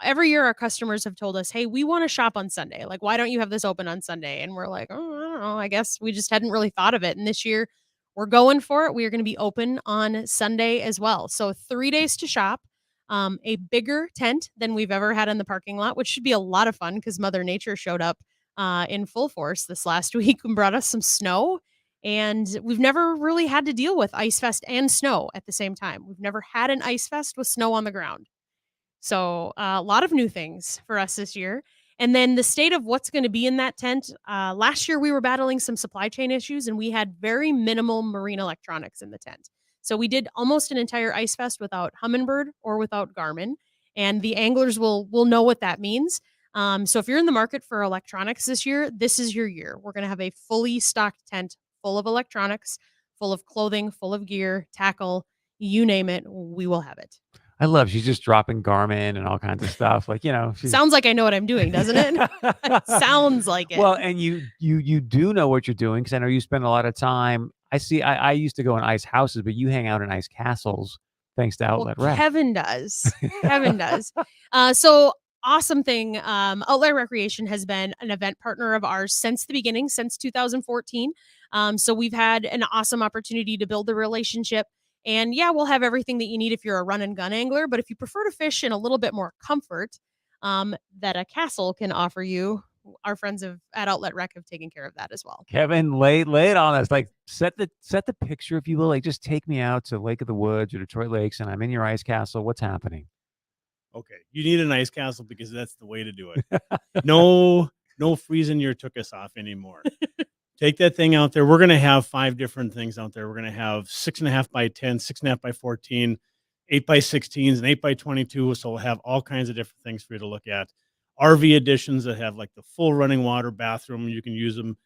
Every year our customers have told us, hey, we want to shop on Sunday. Like, why don't you have this open on Sunday? And we're like, oh, I don't know. I guess we just hadn't really thought of it. And this year we're going for it. We are going to be open on Sunday as well. So 3 days to shop, a bigger tent than we've ever had in the parking lot, which should be a lot of fun because Mother Nature showed up in full force this last week and brought us some snow. And we've never really had to deal with Ice Fest and snow at the same time. We've never had an Ice Fest with snow on the ground. So a lot of new things for us this year. And then the state of what's going to be in that tent. Last year, we were battling some supply chain issues and we had very minimal marine electronics in the tent. So we did almost an entire Ice Fest without Humminbird or without Garmin. And the anglers will know what that means. So if you're in the market for electronics this year, this is your year. We're going to have a fully stocked tent full of electronics, full of clothing, full of gear, tackle, you name it, we will have it. I love she's just dropping Garmin and all kinds of stuff. Like, Sounds like I know what I'm doing, doesn't it? Sounds like it. Well, and you do know what you're doing because I know you spend a lot of time. I used to go in ice houses, but you hang out in ice castles thanks to Outlet Rec. Kevin does. Kevin does. So awesome thing. Outlet Recreation has been an event partner of ours since the beginning, since 2014. So we've had an awesome opportunity to build the relationship. And yeah, we'll have everything that you need if you're a run and gun angler. But if you prefer to fish in a little bit more comfort that a castle can offer you, our friends at Outlet Rec have taken care of that as well. Kevin, lay it on us. Like set the picture, if you will. Like just take me out to Lake of the Woods or Detroit Lakes, and I'm in your ice castle. What's happening? Okay, you need an ice castle because that's the way to do it. No freezing your took-us off anymore. Take that thing out there. We're going to have 5 different things out there. We're going to have 6.5 by 10, 6.5 by 14, 8 by 16s, and 8 by 22. So we'll have all kinds of different things for you to look at. RV editions that have like the full running water bathroom. You can use them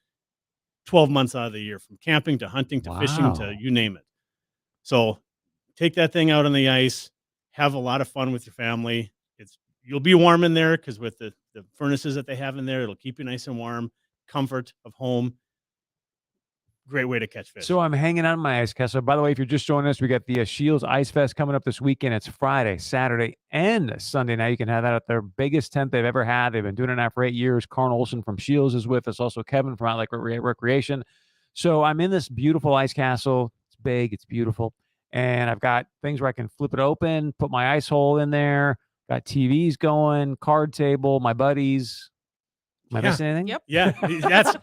12 months out of the year, from camping to hunting to fishing to you name it. So take that thing out on the ice. Have a lot of fun with your family. You'll be warm in there because with the furnaces that they have in there, it'll keep you nice and warm. Comfort of home. Great way to catch fish. So I'm hanging out in my ice castle. By the way, if you're just joining us, we got the Shields Ice Fest coming up this weekend. It's Friday, Saturday, and Sunday. Now you can have that at their biggest tent they've ever had. They've been doing it now for 8 years. Carn Olson from Shields is with us. Also Kevin from Outlet Recreation. So I'm in this beautiful ice castle. It's big. It's beautiful. And I've got things where I can flip it open, put my ice hole in there. Got TVs going, card table, my buddies. Am I missing anything? Yep. Yeah, that's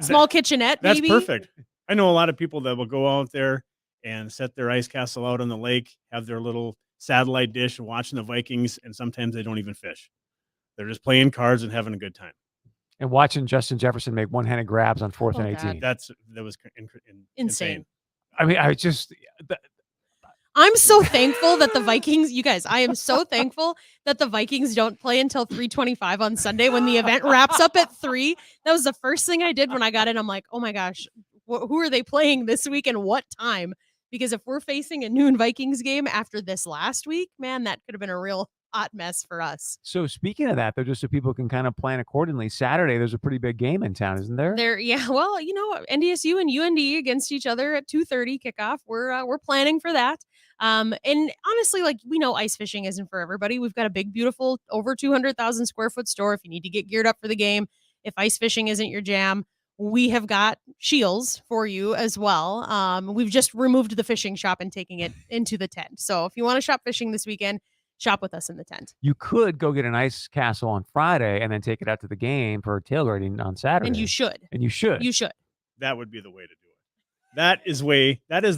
small kitchenette. That's maybe? Perfect. I know a lot of people that will go out there and set their ice castle out on the lake, have their little satellite dish and watching the Vikings, and sometimes they don't even fish. They're just playing cards and having a good time. And watching Justin Jefferson make one-handed grabs on 4th and 18. That was insane. I mean, I'm so thankful that the Vikings, you guys, I am so thankful that the Vikings don't play until 3:25 on Sunday when the event wraps up at 3. That was the first thing I did when I got in. I'm like, oh my gosh, who are they playing this week and what time? Because if we're facing a noon Vikings game after this last week, man, that could have been a real hot mess for us. So speaking of that, though, just so people can kind of plan accordingly, Saturday, there's a pretty big game in town, isn't there? Yeah, well, NDSU and UND against each other at 2:30 kickoff. We're planning for that. And honestly, like, we know ice fishing isn't for everybody. We've got a big, beautiful, over 200,000 square foot store. If you need to get geared up for the game, if ice fishing isn't your jam, we have got shields for you as well. We've just removed the fishing shop and taking it into the tent. So if you want to shop fishing this weekend, shop with us in the tent. You could go get an ice castle on Friday and then take it out to the game for tailgating on Saturday. And you should. You should. That would be the way to do it. That is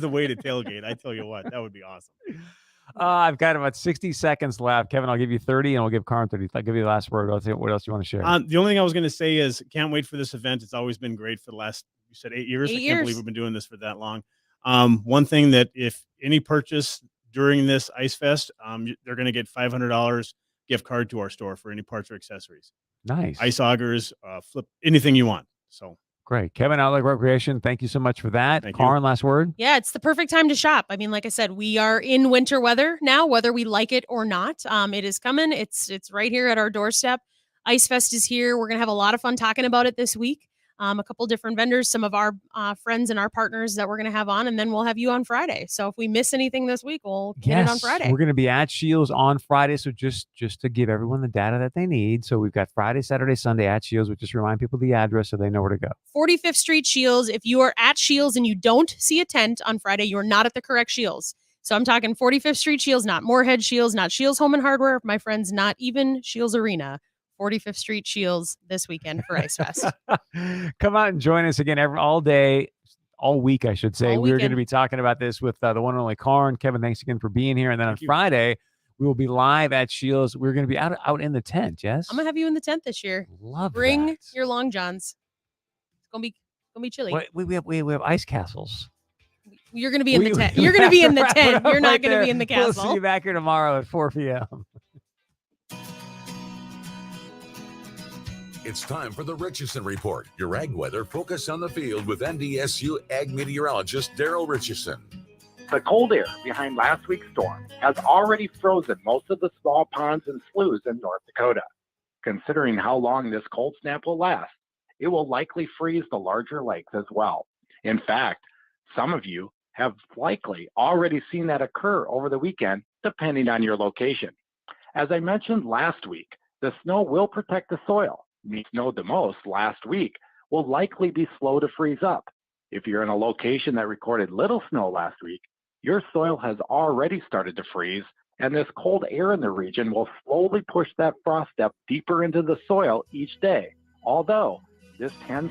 the way to tailgate. I tell you what, that would be awesome. I've got about 60 seconds left. Kevin, I'll give you 30 and we'll give Carn 30. I'll give you the last word. What else do you want to share? The only thing I was going to say is can't wait for this event. It's always been great for the last, you said 8 years. I can't believe we've been doing this for that long. One thing that if any purchase during this Ice Fest, they're going to get $500 gift card to our store for any parts or accessories. Nice. Ice augers, flip, anything you want. So great. Kevin, Outlet Recreation, thank you so much for that. Carn, last word? Yeah, it's the perfect time to shop. I mean, like I said, we are in winter weather now, whether we like it or not. It is coming. It's right here at our doorstep. Ice Fest is here. We're going to have a lot of fun talking about it this week. A couple different vendors, some of our friends and our partners that we're going to have on, and then we'll have you on Friday. So if we miss anything this week, we'll get it on Friday. We're going to be at Shields on Friday. So just to give everyone the data that they need. So we've got Friday, Saturday, Sunday at Shields. We'll just remind people the address so they know where to go. 45th Street Shields. If you are at Shields and you don't see a tent on Friday, you're not at the correct Shields. So I'm talking 45th Street Shields, not Moorhead Shields, not Shields Home and Hardware. My friends, not even Shields Arena. 45th Street Shields this weekend for Ice Fest. Come out and join us again all day, all week, I should say. We're going to be talking about this with the one and only Carn. Kevin, thanks again for being here. And then on Friday, We will be live at Shields. We're going to be out in the tent. Yes, I'm gonna have you in the tent this year. Love Bring that. your long johns. It's gonna be chilly. We have ice castles. You're gonna be in the tent. You're gonna be in the tent. You're not gonna be in the We'll castle. see you back here tomorrow at 4 p.m. It's time for the Richardson Report, your ag weather focus on the field with NDSU ag meteorologist Daryl Richardson. The cold air behind last week's storm has already frozen most of the small ponds and sloughs in North Dakota. Considering how long this cold snap will last, it will likely freeze the larger lakes as well. In fact, some of you have likely already seen that occur over the weekend, depending on your location. As I mentioned last week, the snow will protect the soil. It snowed the most last week, will likely be slow to freeze up. If you're in a location that recorded little snow last week, your soil has already started to freeze, and this cold air in the region will slowly push that frost depth deeper into the soil each day. Although this tends to